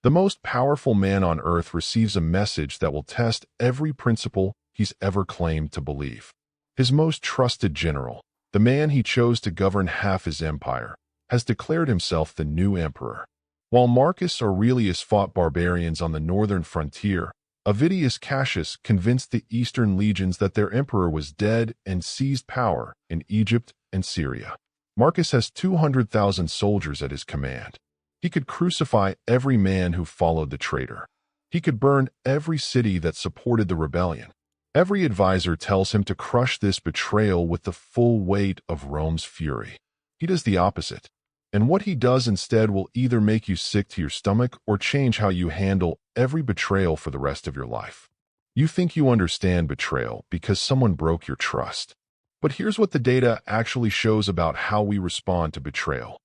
The most powerful man on earth receives a message that will test every principle he's ever claimed to believe. His most trusted general, the man he chose to govern half his empire, has declared himself the new emperor. While Marcus Aurelius fought barbarians on the northern frontier, Avidius Cassius convinced the eastern legions that their emperor was dead and seized power in Egypt and Syria. Marcus has 200,000 soldiers at his command. He could crucify every man who followed the traitor. He could burn every city that supported the rebellion. Every advisor tells him to crush this betrayal with the full weight of Rome's fury. He does the opposite. And what he does instead will either make you sick to your stomach or change how you handle every betrayal for the rest of your life. You think you understand betrayal because someone broke your trust. But here's what the data actually shows about how we respond to betrayal.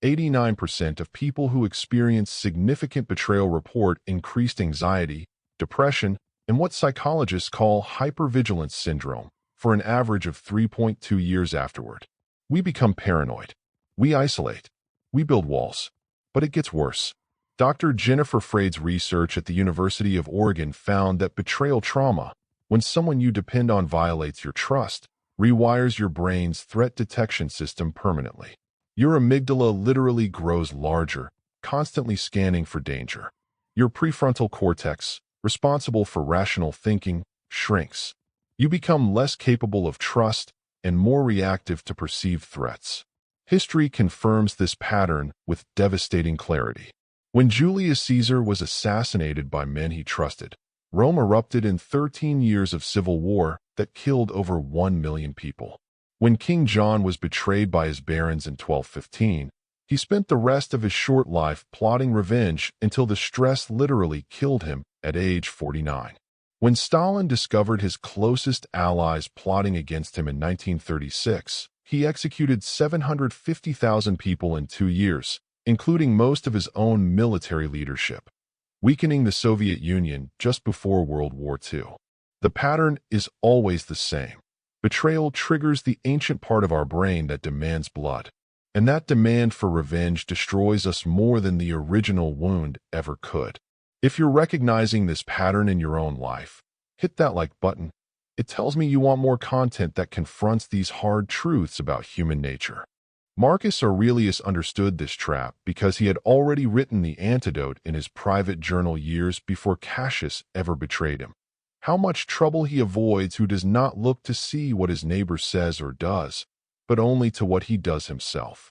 89% of people who experience significant betrayal report increased anxiety, depression, and what psychologists call hypervigilance syndrome for an average of 3.2 years afterward. We become paranoid. We isolate. We build walls. But it gets worse. Dr. Jennifer Freyd's research at the University of Oregon found that betrayal trauma, when someone you depend on violates your trust, rewires your brain's threat detection system permanently. Your amygdala literally grows larger, constantly scanning for danger. Your prefrontal cortex, responsible for rational thinking, shrinks. You become less capable of trust and more reactive to perceived threats. History confirms this pattern with devastating clarity. When Julius Caesar was assassinated by men he trusted, Rome erupted in 13 years of civil war that killed over 1 million people. When King John was betrayed by his barons in 1215, he spent the rest of his short life plotting revenge until the stress literally killed him at age 49. When Stalin discovered his closest allies plotting against him in 1936, he executed 750,000 people in 2 years, including most of his own military leadership, weakening the Soviet Union just before World War II. The pattern is always the same. Betrayal triggers the ancient part of our brain that demands blood, and that demand for revenge destroys us more than the original wound ever could. If you're recognizing this pattern in your own life, hit that like button. It tells me you want more content that confronts these hard truths about human nature. Marcus Aurelius understood this trap because he had already written the antidote in his private journal years before Cassius ever betrayed him. How much trouble he avoids who does not look to see what his neighbor says or does, but only to what he does himself.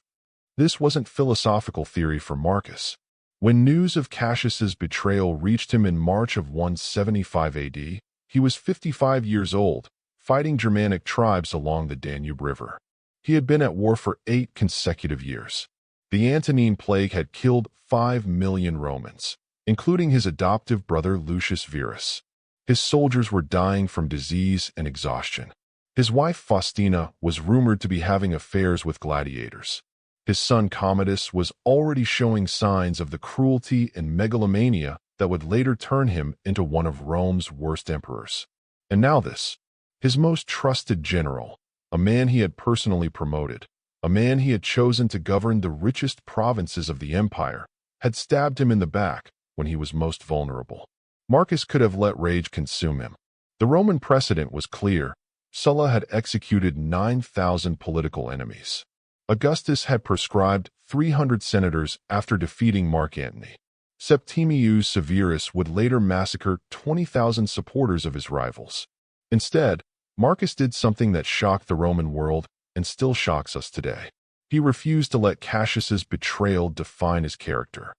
This wasn't philosophical theory for Marcus. When news of Cassius's betrayal reached him in March of 175 AD, he was 55 years old, fighting Germanic tribes along the Danube River. He had been at war for 8 consecutive years. The Antonine Plague had killed 5 million Romans, including his adoptive brother Lucius Verus. His soldiers were dying from disease and exhaustion. His wife Faustina was rumored to be having affairs with gladiators. His son Commodus was already showing signs of the cruelty and megalomania that would later turn him into one of Rome's worst emperors. And now this, his most trusted general, a man he had personally promoted, a man he had chosen to govern the richest provinces of the empire, had stabbed him in the back when he was most vulnerable. Marcus could have let rage consume him. The Roman precedent was clear. Sulla had executed 9,000 political enemies. Augustus had proscribed 300 senators after defeating Mark Antony. Septimius Severus would later massacre 20,000 supporters of his rivals. Instead, Marcus did something that shocked the Roman world and still shocks us today. He refused to let Cassius's betrayal define his character.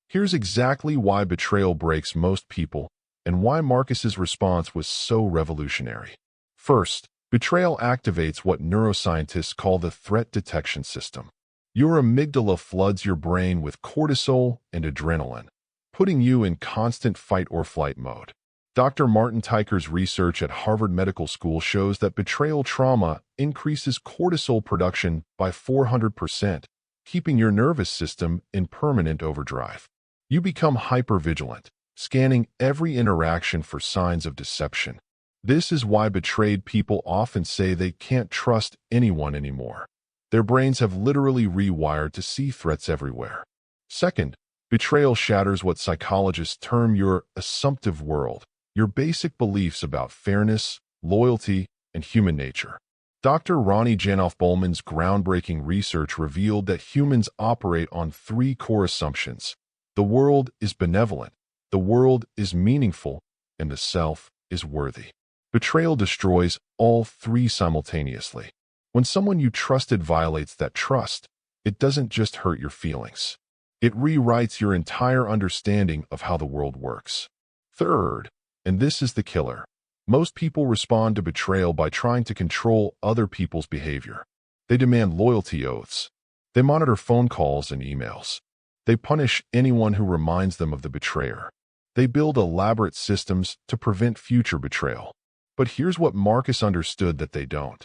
Here's exactly why betrayal breaks most people and why Marcus's response was so revolutionary. First, betrayal activates what neuroscientists call the threat detection system. Your amygdala floods your brain with cortisol and adrenaline, putting you in constant fight-or-flight mode. Dr. Martin Teicher's research at Harvard Medical School shows that betrayal trauma increases cortisol production by 400%, keeping your nervous system in permanent overdrive. You become hypervigilant, scanning every interaction for signs of deception. This is why betrayed people often say they can't trust anyone anymore. Their brains have literally rewired to see threats everywhere. Second, Betrayal shatters what psychologists term your assumptive world, your basic beliefs about fairness, loyalty, and human nature. Dr. Ronnie Janoff-Bowman's groundbreaking research revealed that humans operate on three core assumptions. The world is benevolent, the world is meaningful, and the self is worthy. Betrayal destroys all three simultaneously. When someone you trusted violates that trust, it doesn't just hurt your feelings. It rewrites your entire understanding of how the world works. Third, and this is the killer, most people respond to betrayal by trying to control other people's behavior. They demand loyalty oaths. They monitor phone calls and emails. They punish anyone who reminds them of the betrayer. They build elaborate systems to prevent future betrayal. But here's what Marcus understood that they don't.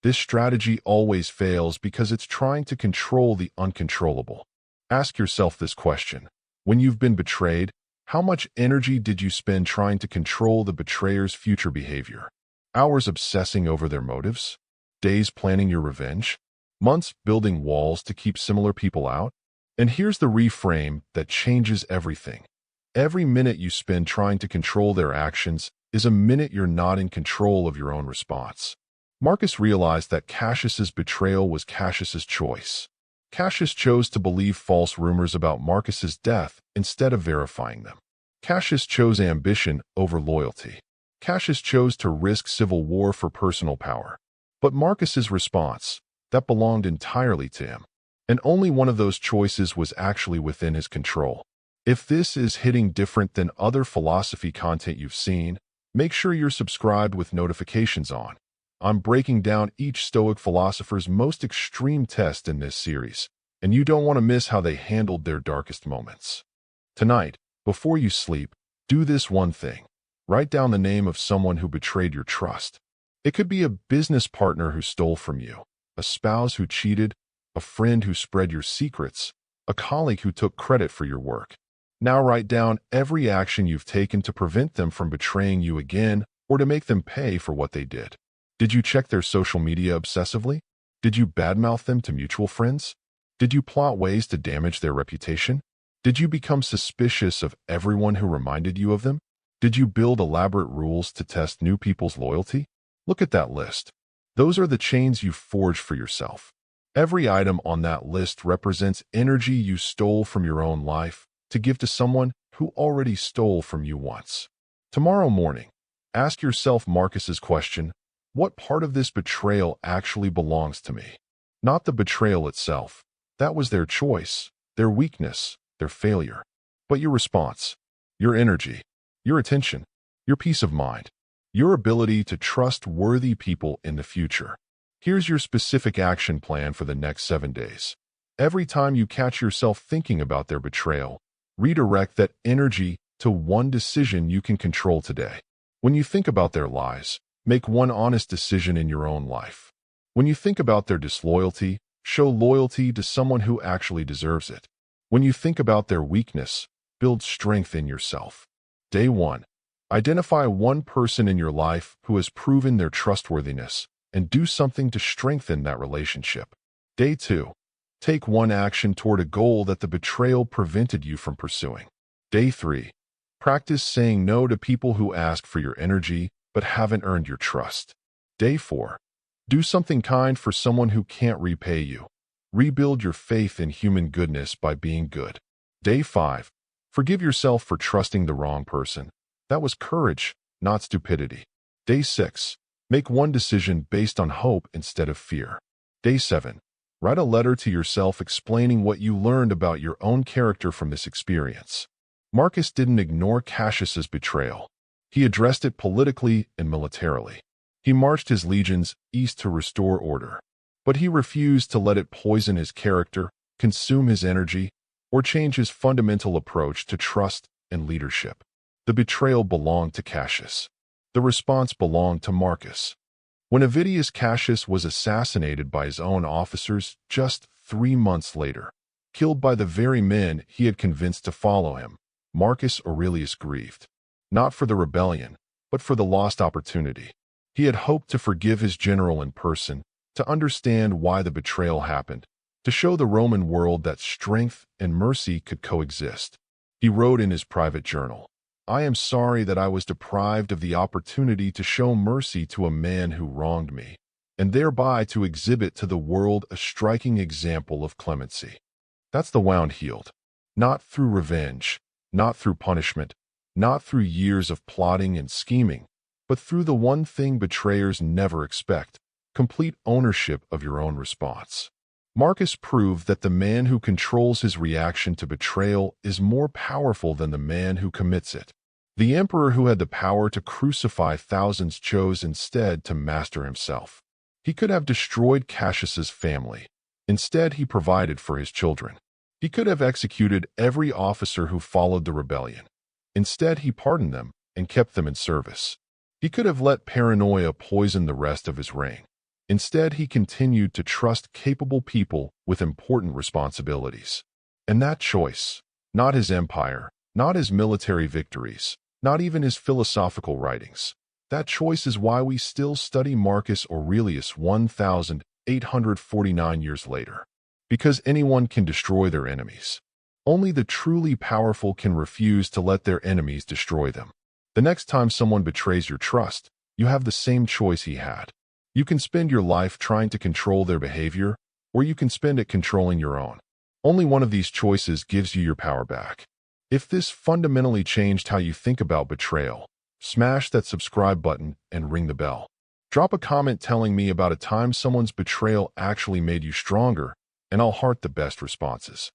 This strategy always fails because it's trying to control the uncontrollable. Ask yourself this question. When you've been betrayed, how much energy did you spend trying to control the betrayer's future behavior? Hours obsessing over their motives? Days planning your revenge? Months building walls to keep similar people out? And here's the reframe that changes everything. Every minute you spend trying to control their actions is a minute you're not in control of your own response. Marcus realized that Cassius's betrayal was Cassius's choice. Cassius chose to believe false rumors about Marcus's death instead of verifying them. Cassius chose ambition over loyalty. Cassius chose to risk civil war for personal power. But Marcus's response, that belonged entirely to him. And only one of those choices was actually within his control. If this is hitting different than other philosophy content you've seen, make sure you're subscribed with notifications on. I'm breaking down each Stoic philosopher's most extreme test in this series, and you don't want to miss how they handled their darkest moments. Tonight, before you sleep, do this one thing. Write down the name of someone who betrayed your trust. It could be a business partner who stole from you, a spouse who cheated, a friend who spread your secrets, a colleague who took credit for your work. Now write down every action you've taken to prevent them from betraying you again or to make them pay for what they did. Did you check their social media obsessively? Did you badmouth them to mutual friends? Did you plot ways to damage their reputation? Did you become suspicious of everyone who reminded you of them? Did you build elaborate rules to test new people's loyalty? Look at that list. Those are the chains you've forged for yourself. Every item on that list represents energy you stole from your own life to give to someone who already stole from you once. Tomorrow morning, ask yourself Marcus's question, what part of this betrayal actually belongs to me? Not the betrayal itself. That was their choice, their weakness, their failure. But your response, your energy, your attention, your peace of mind, your ability to trust worthy people in the future. Here's your specific action plan for the next 7 days. Every time you catch yourself thinking about their betrayal, redirect that energy to one decision you can control today. When you think about their lies, make one honest decision in your own life. When you think about their disloyalty, show loyalty to someone who actually deserves it. When you think about their weakness, build strength in yourself. Day 1. Identify one person in your life who has proven their trustworthiness and do something to strengthen that relationship. Day 2. Take one action toward a goal that the betrayal prevented you from pursuing. Day 3. Practice saying no to people who ask for your energy but haven't earned your trust. Day 4. Do something kind for someone who can't repay you. Rebuild your faith in human goodness by being good. Day 5. Forgive yourself for trusting the wrong person. That was courage, not stupidity. Day 6. Make one decision based on hope instead of fear. Day 7. Write a letter to yourself explaining what you learned about your own character from this experience. Marcus didn't ignore Cassius's betrayal. He addressed it politically and militarily. He marched his legions east to restore order. But he refused to let it poison his character, consume his energy, or change his fundamental approach to trust and leadership. The betrayal belonged to Cassius. The response belonged to Marcus. When Avidius Cassius was assassinated by his own officers just 3 months later, killed by the very men he had convinced to follow him, Marcus Aurelius grieved. Not for the rebellion, but for the lost opportunity. He had hoped to forgive his general in person, to understand why the betrayal happened, to show the Roman world that strength and mercy could coexist. He wrote in his private journal, "I am sorry that I was deprived of the opportunity to show mercy to a man who wronged me, and thereby to exhibit to the world a striking example of clemency." That's the wound healed. Not through revenge, not through punishment, not through years of plotting and scheming, but through the one thing betrayers never expect: complete ownership of your own response. Marcus proved that the man who controls his reaction to betrayal is more powerful than the man who commits it. The emperor who had the power to crucify thousands chose instead to master himself. He could have destroyed Cassius's family. Instead, he provided for his children. He could have executed every officer who followed the rebellion. Instead, he pardoned them and kept them in service. He could have let paranoia poison the rest of his reign. Instead, he continued to trust capable people with important responsibilities. And that choice, not his empire, not his military victories, not even his philosophical writings, that choice is why we still study Marcus Aurelius 1,849 years later. Because anyone can destroy their enemies. Only the truly powerful can refuse to let their enemies destroy them. The next time someone betrays your trust, you have the same choice he had. You can spend your life trying to control their behavior, or you can spend it controlling your own. Only one of these choices gives you your power back. If this fundamentally changed how you think about betrayal, smash that subscribe button and ring the bell. Drop a comment telling me about a time someone's betrayal actually made you stronger, and I'll heart the best responses.